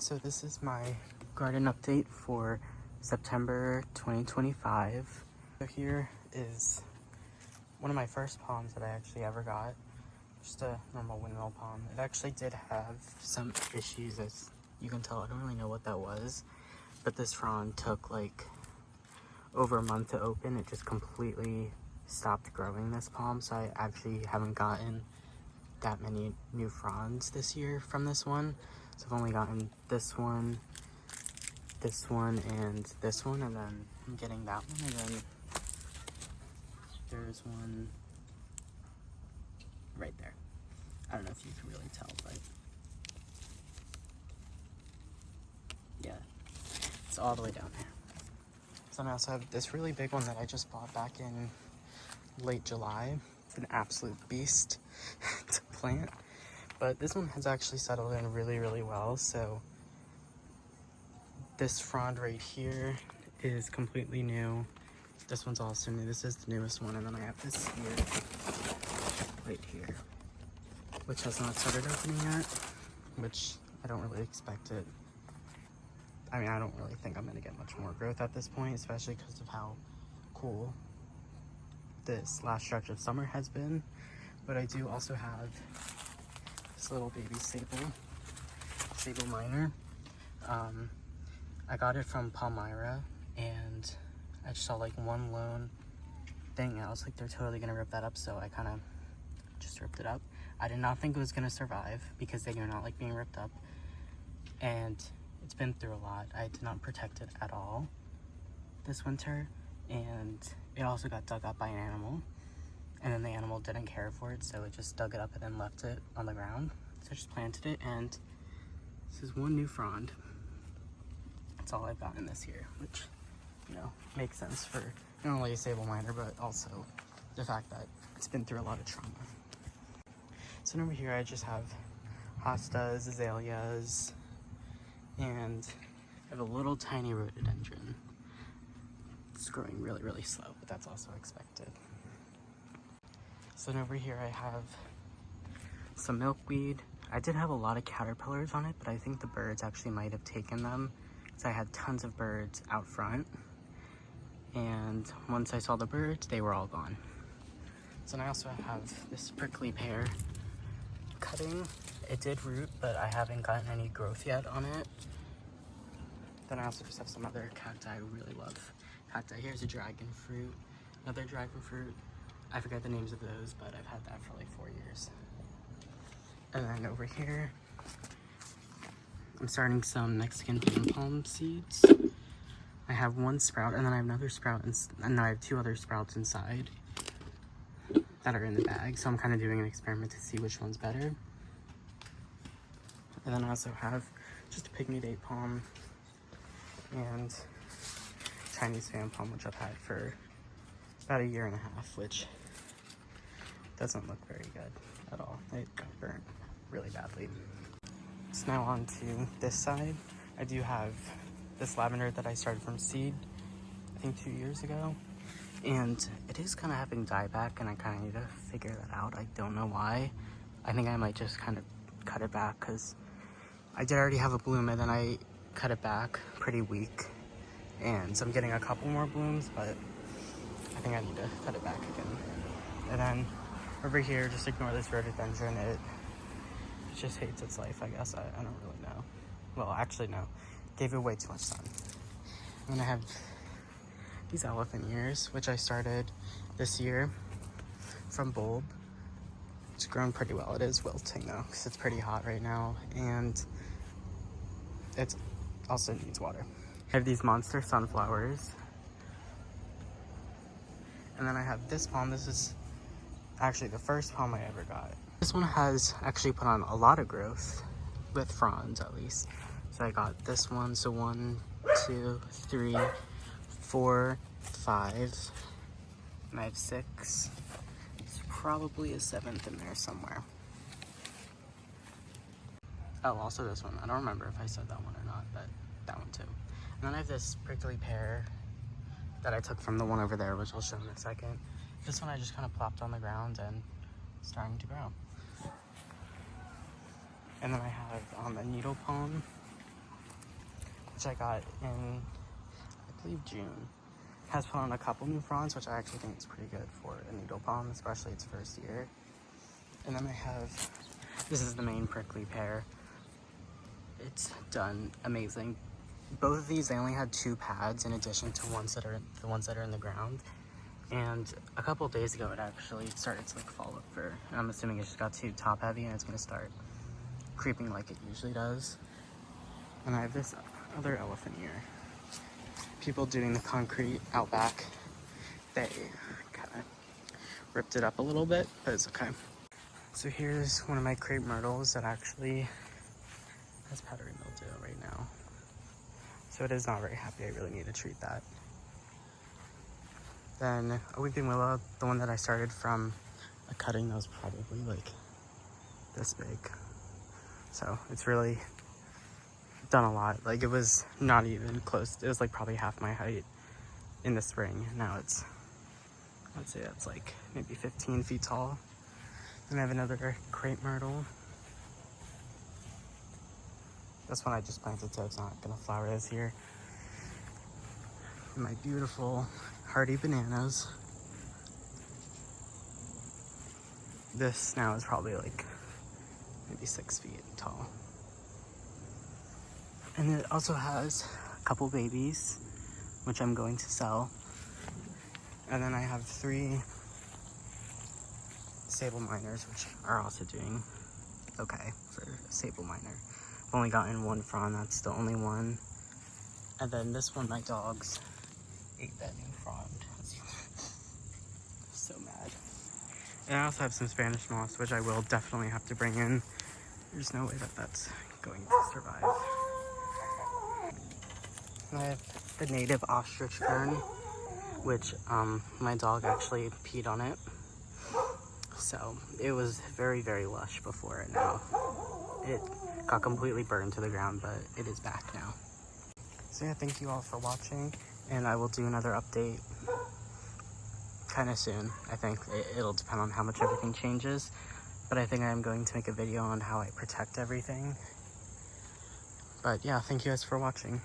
So this is my garden update for September 2025. So here is one of my first palms that I actually ever got. Just a normal windmill palm. It actually did have some issues, as you can tell. I don't really know what that was, but this frond took like over a month to open. It just completely stopped growing, this palm, so I actually haven't gotten that many new fronds this year from this one. So I've only gotten this one, and this one, and then I'm getting that one, and then there's one right there. I don't know if you can really tell, but yeah, it's all the way down there. So I also have this really big one that I just bought back in late July. It's an absolute beast to plant. But this one has actually settled in really well. So this frond right here is completely new. This one's also new. This is the newest one. And then I have this here, right here, which has not started opening yet, which I don't really expect it. I mean, I don't really think I'm gonna get much more growth at this point, especially because of how cool this last stretch of summer has been. But I do also have this little baby sable minor. I got it from Palmyra, and I just saw like one lone thing, and I was like, they're totally gonna rip that up, so I kind of just ripped it up. I did not think it was gonna survive because they do not like being ripped up, and it's been through a lot. I did not protect it at all this winter, and it also got dug up by an animal. And then the animal didn't care for it, so it just dug it up and then left it on the ground. So I just planted it, and this is one new frond. That's all I've gotten this year, which, you know, makes sense for not only a sable miner, but also the fact that it's been through a lot of trauma. So over here I just have hostas, azaleas, and I have a little tiny rhododendron. It's growing really slow, but that's also expected. So over here I have some milkweed. I did have a lot of caterpillars on it, but I think the birds actually might have taken them, because I had tons of birds out front, and once I saw the birds, they were all gone. So I also have this prickly pear cutting. It did root, but I haven't gotten any growth yet on it. Then I also just have some other cacti I really love. Cacti. Here's a dragon fruit, another dragon fruit. I forget the names of those, but I've had that for like 4 years. And then over here, I'm starting some Mexican palm seeds. I have one sprout, and then I have another sprout, and I have 2 other sprouts inside that are in the bag. So I'm kind of doing an experiment to see which one's better. And then I also have just a pygmy date palm and Chinese fan palm, which I've had for about 1.5 years, which doesn't look very good at all. It got burnt really badly. So now on to this side. I do have this lavender that I started from seed, I think 2 years ago. And it is kind of having dieback, and I kind of need to figure that out. I don't know why. I think I might just kind of cut it back, because I did already have a bloom, and then I cut it back pretty weak. And so I'm getting a couple more blooms, but I think I need to cut it back again. And then over here, just ignore this rhododendron. It just hates its life, I guess. I don't really know. Well, actually, no. Gave it way too much sun. And then I have these elephant ears, which I started this year from bulb. It's grown pretty well. It is wilting, though, because it's pretty hot right now. And it also needs water. I have these monster sunflowers. And then I have this palm. This is actually the first palm I ever got. This one has actually put on a lot of growth, with fronds at least. So I got this one. So 1, 2, 3, 4, 5. And I have 6. There's probably a 7th in there somewhere. Oh, also this one. I don't remember if I said that one or not, but that one too. And then I have this prickly pear that I took from the one over there, which I'll show in a second. This one I just kind of plopped on the ground and starting to grow. And then I have a needle palm which I got in, I believe, June. Has put on a couple new fronds, which I actually think is pretty good for a needle palm, especially its first year. And then I have, this is the main prickly pear. It's done amazing. Both of these, they only had 2 pads in addition to the ones that are in the ground. And a couple of days ago, it actually started to like fall over. And I'm assuming it just got too top heavy and it's gonna start creeping like it usually does. And I have this other elephant ear. People doing the concrete out back, they kind of ripped it up a little bit, but it's okay. So here's one of my crepe myrtles that actually has powdery mildew right now. So it is not very happy. I really need to treat that. Then a weeping willow, the one that I started from a cutting that was probably like this big. So it's really done a lot. Like, it was not even close. It was like probably half my height in the spring. Now it's, I'd say that's like maybe 15 feet tall. Then I have another crepe myrtle. This one I just planted, so it's not gonna flower this year. And my beautiful hardy bananas. This now is probably like maybe 6 feet tall. And it also has a couple babies, which I'm going to sell. And then I have 3 sable miners, which are also doing okay for a sable miner. I've only gotten 1 frond, that's the only one. And then this one, my dogs ate that new frond. So mad. And I also have some Spanish moss, which I will definitely have to bring in. There's no way that that's going to survive. I have the native ostrich fern, which my dog actually peed on it. So it was very, very lush before, and now it got completely burned to the ground, but it is back now. So yeah, thank you all for watching, and I will do another update kind of soon. I think it'll depend on how much everything changes, but I think I'm going to make a video on how I protect everything. But yeah, thank you guys for watching.